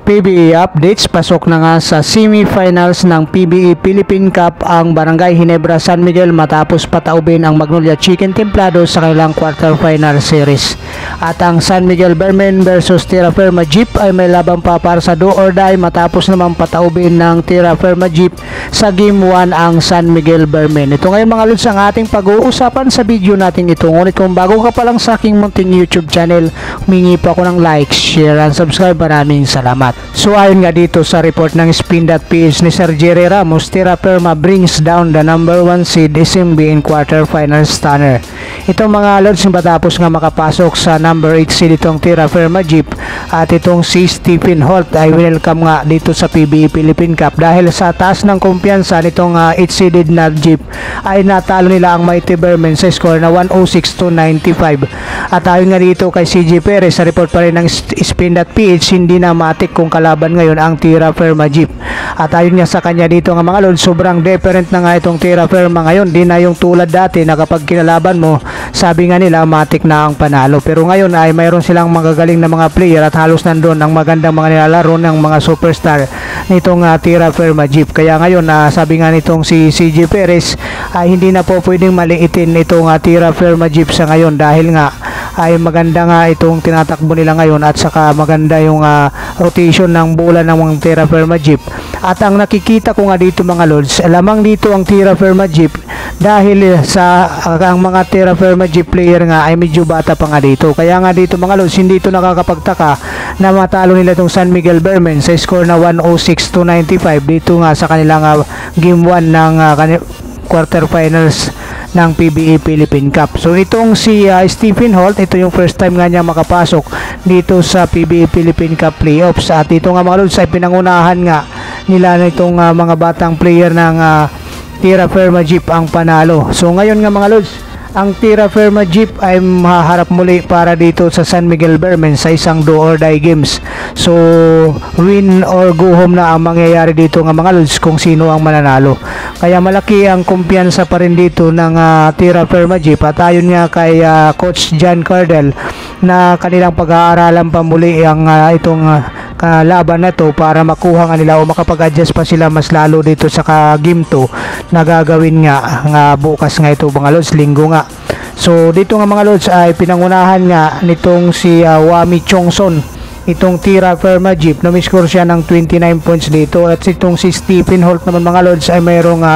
PBA updates, pasok na nga sa semi-finals ng PBA Philippine Cup ang Barangay Ginebra San Miguel matapos pataubin ang Magnolia Chicken Templado sa kanilang quarterfinal series. At ang San Miguel Bermen versus Tierra Firma Jeep ay may labang pa para sa do or die matapos naman pataubin ng Tierra Firma Jeep sa Game 1 ang San Miguel Bermen. Ito ngayon mga lods ang ating pag-uusapan sa video natin ito. Ngunit kung bago ka pa lang sa aking munting YouTube channel, humingi po ako ng like, share, and subscribe. Maraming salamat. So ayon nga dito sa report ng Spin.ph ni Sir Jerry Ramos, Tierra Firma brings down the number 1 seed SMB in quarterfinal stunner. Itong mga lods matapos nga makapasok sa number 8 seed itong Tierra Firma Jeep at itong si Stephen Holt ay welcome nga dito sa PBA Philippine Cup dahil sa taas ng kumpiyansa nitong 8 seeded na Jeep ay natalo nila ang Mighty Bermen sa score na 106-95. At ayon nga dito kay CJ Perez sa report pa rin ng Spin.ph, hindi na matik kung kalaban ngayon ang Tierra Firma Jeep. At ayon nga sa kanya dito nga mga lods, sobrang different na nga itong Tierra Firma ngayon. Di na yung tulad dati na kapag kinalaban mo, sabi nga nila matik na ang panalo. Pero ngayon ay mayroon silang magagaling na mga player at halos nandun ang magandang mga nilalaro ng mga superstar nitong Tierra Firma Jeep. Kaya ngayon sabi nga nitong si CJ Perez ay hindi na po pwedeng maliitin itong Tierra Firma Jeep sa ngayon dahil nga ay maganda nga itong tinatakbo nila ngayon at saka maganda yung rotation ng bola ng mga Tierra Firma Jeep. At ang nakikita ko nga dito mga lods, lamang dito ang Tierra Firma Jeep dahil sa ang mga Tierra Firma Jeep player nga ay medyo bata pa nga dito. Kaya nga dito mga lods, hindi ito nakakapagtaka na matalo nila itong San Miguel Bermen sa score na 106-95 dito nga sa kanilang game 1 ng quarterfinals ng PBA Philippine Cup. So itong si Stephen Holt, ito yung first time nga niya makapasok dito sa PBA Philippine Cup playoffs. At ito nga mga lods ay pinangunahan nga nila nitong mga batang player ng Tierra Firma Jeep ang panalo. So ngayon nga mga lods, ang Tierra Firma Jeep ay maharap muli para dito sa San Miguel Bermen sa isang do or die games. So win or go home na ang mangyayari dito nga mga lods kung sino ang mananalo. Kaya malaki ang kumpiyansa pa rin dito ng Tierra Firma Jeep at ayon nga kay Coach John Cardell na kanilang pag-aaralan pa muli ang itong laban na to para makuha nga nila o makapag-adjust pa sila mas lalo dito sa game 2 na gagawin nga bukas nga ito mga lods, linggo nga. So dito nga mga lods ay pinangunahan nga nitong si Wami Chongson itong Tierra Firma Jeep na may score siya ng 29 points dito at itong si Stephen Holt naman mga lods ay mayroong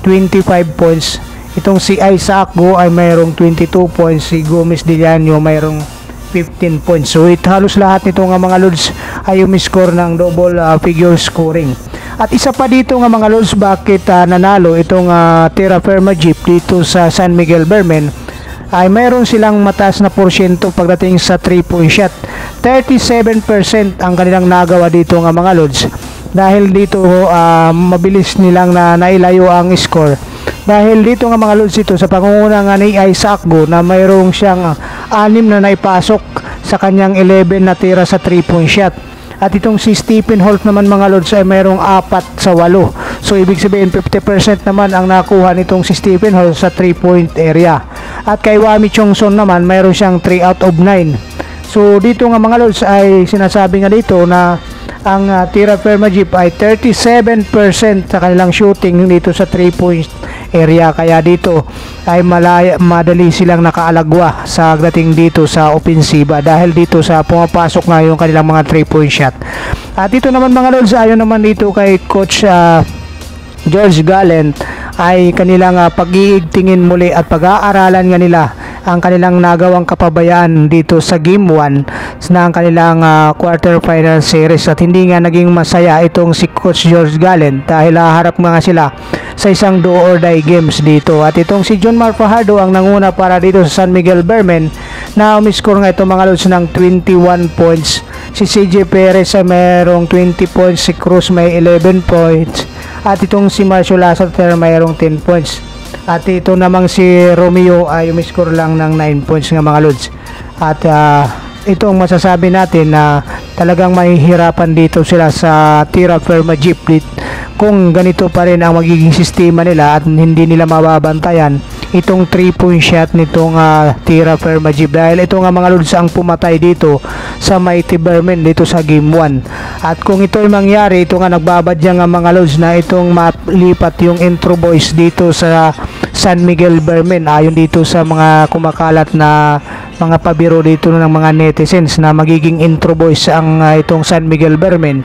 25 points. Itong si Isaac Go ay mayroong 22 points, si Gomez Diliano mayroong 15 points. So halos lahat nito nga mga lods ay score ng double figure scoring. At isa pa dito nga mga lods bakit nanalo itong Tierra Firma Jeep dito sa San Miguel Bermen ay mayroon silang mataas na porsyento pagdating sa 3-point shot. 37% ang kanilang nagawa dito nga mga lods dahil dito mabilis nilang nailayo ang score. Dahil dito nga mga lods ito sa pangunguna nga ni Isaac Go na mayroong siyang 6 na naipasok sa kanyang 11 na tira sa 3-point shot. At itong si Stephen Holt naman mga lods ay mayroong 4 sa 8. So ibig sabihin 50% naman ang nakuha nitong si Stephen Holt sa 3-point area. At kay Wami Chongson naman mayroon siyang 3 out of 9. So dito nga mga lods ay sinasabi nga dito na ang Tierra Firma Jeep ay 37% sa kanilang shooting dito sa 3-point area. Kaya dito ay madali silang nakaalagwa sa dating dito sa opensiba dahil dito sa pumapasok na yung kanilang mga 3-point shot. At dito naman mga lods, ayon naman dito kay Coach George Gallant ay kanilang pag-iigtingin muli at pag-aaralan nga nila ang kanilang nagawang kapabayaan dito sa game 1 na ang kanilang quarterfinal series. At hindi nga naging masaya itong si Coach George Gallant dahil harap nga sila sa isang do or die games dito. At itong si John Mar Fajardo ang nanguna para dito sa San Miguel Bermen na umiscore nga itong mga lods ng 21 points. Si CJ Perez ay mayroong 20 points, si Cruz may 11 points at itong si Marcio Lasater mayroong 10 points. At ito namang si Romeo ay umiscore lang ng 9 points nga mga lods. At ito ang masasabi natin na talagang mahihirapan dito sila sa Tierra Firma Jeep kung ganito pa rin ang magiging sistema nila at hindi nila mababantayan itong 3-point shot nitong Tierra Firma Jeep. Dahil ito nga mga lods ang pumatay dito sa Mighty Bermen dito sa Game 1. At kung ito ay mangyari, ito nga nagbabadya nga mga lods na itong malipat yung Intro Boys dito sa San Miguel Bermen, ayon dito sa mga kumakalat na mga pabiro dito ng mga netizens na magiging Intro Boys ang itong San Miguel Bermen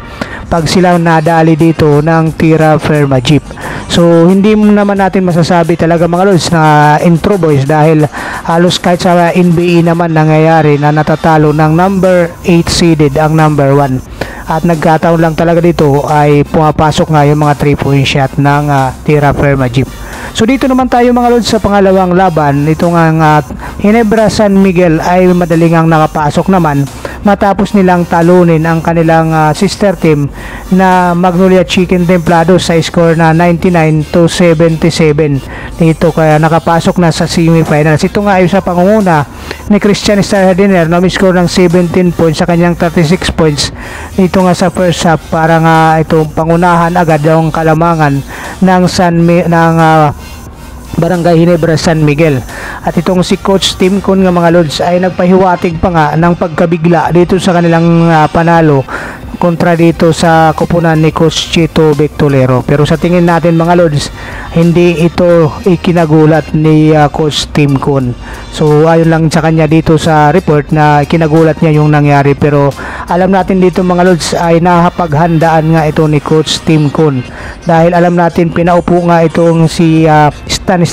pag sila nadali dito ng Tira Firma Jeep. So hindi naman natin masasabi talaga mga lods na Intro Boys dahil halos kahit sa NBA naman nangyayari na natatalo ng number 8 seeded ang number 1. At nagkataon lang talaga dito ay pumapasok nga yung mga 3-point shot ng Tira Firma Jeep. So dito naman tayo mga lods sa pangalawang laban. Ito nga Ginebra San Miguel ay madaling ang nakapasok naman matapos nilang talunin ang kanilang sister team na Magnolia Chicken Templados sa score na 99-77 dito, kaya nakapasok na sa semifinals. Ito nga ay sa pangunguna ni Christian Starhardiner na may score ng 17 points sa kanyang 36 points dito nga sa first half para nga itong pangunahan agad yung kalamangan ng Barangay Ginebra San Miguel. At itong si Coach Tim Kun nga mga lods ay nagpahiwatig pa nga ng pagkabigla dito sa kanilang panalo kontra dito sa kupunan ni Coach Chito Victolero. Pero sa tingin natin mga lods, hindi ito ikinagulat ni Coach Tim Kun. So ayon lang sa kanya dito sa report na kinagulat niya yung nangyari, pero alam natin dito mga lods ay napaghandaan nga ito ni Coach Tim Kun dahil alam natin pinaupo nga itong si Stan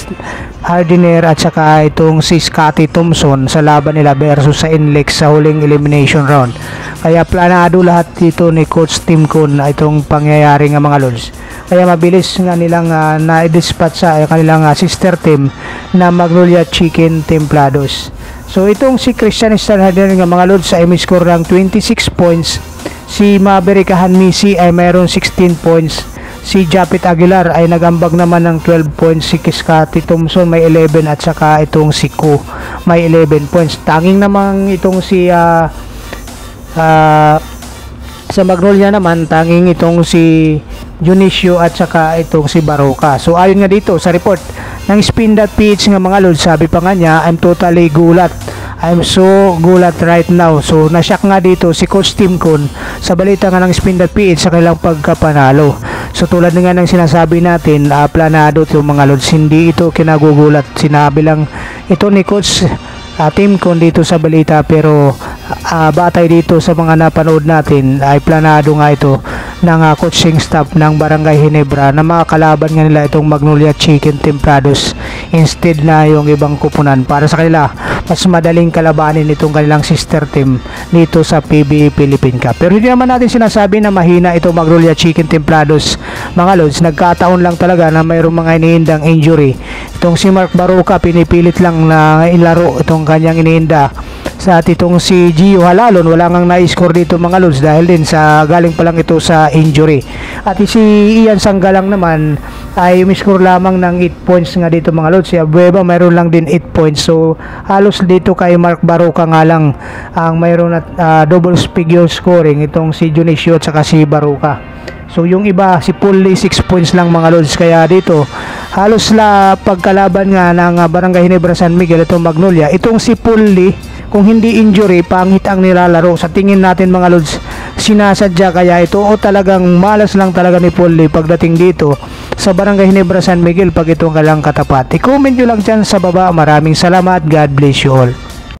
Hardiner at saka itong si Scotty Thompson sa laban nila versus sa Inlex sa huling elimination round. Kaya planado lahat dito ni Coach Tim Kun na itong pangyayari nga mga lods. Kaya mabilis nga nilang na-dispatch sa kanilang sister team na Magnolia Chicken Templados. So itong si Christian Starhardiner nga mga lods ay may score ng 26 points. Si Maverick Hanmisi ay mayroon 16 points. Si Japit Aguilar ay nagambag naman ng 12 points. Si Scotty Thompson may 11 at saka itong si Ko may 11 points. Tanging namang itong si sa Magnolia naman, tanging itong si Junicio at saka itong si Baroka. So ayon nga dito sa report ng Spin.ph nga mga lods, sabi pa nga niya, I'm totally gulat. I'm so gulat right now. So nasyak nga dito si Coach Tim Kun sa balita nga ng Spin.ph sa kanilang pagkapanalo. So tulad nga ng sinasabi natin, planado itong mga lods, hindi ito kinagugulat. Sinabi lang ito ni Coach Tim Kun dito sa balita, pero batay dito sa mga napanood natin ay planado nga ito ng coaching staff ng Barangay Ginebra na makakalaban nga nila itong Magnolia Chicken Templados instead na yung ibang kupunan. Para sa kanila, mas madaling kalabanin itong kanilang sister team dito sa PBA Philippine Cup. Pero hindi naman natin sinasabi na mahina itong Magnolia Chicken Templados mga lods. Nagkataon lang talaga na mayroong mga iniindang injury. Itong si Mark Baroka pinipilit lang na ilaro itong kanyang iniinda. Sa itong si Gio Halalon, wala ngang na-score dito mga lods dahil din sa galing pa lang ito sa injury. At si Ian Sanggalang naman ay umiscore lamang ng 8 points nga dito mga lods. Si Abueva mayroon lang din 8 points. So halos dito kay Mark Baroka nga lang ang mayroon at double figure scoring itong si Junicio at saka si Baroka. So yung iba si Pulli 6 points lang mga lods. Kaya dito halos la pagkalaban nga ng Barangay Ginebra San Miguel itong Magnolia, itong si Pulli kung hindi injury, pangit ang nilalaro. Sa tingin natin mga lods, sinasadya kaya ito o talagang malas lang talaga ni Pulli pagdating dito sa Barangay Ginebra San Miguel pag itong kalang katapat. I-comment nyo lang dyan sa baba. Maraming salamat. God bless you all.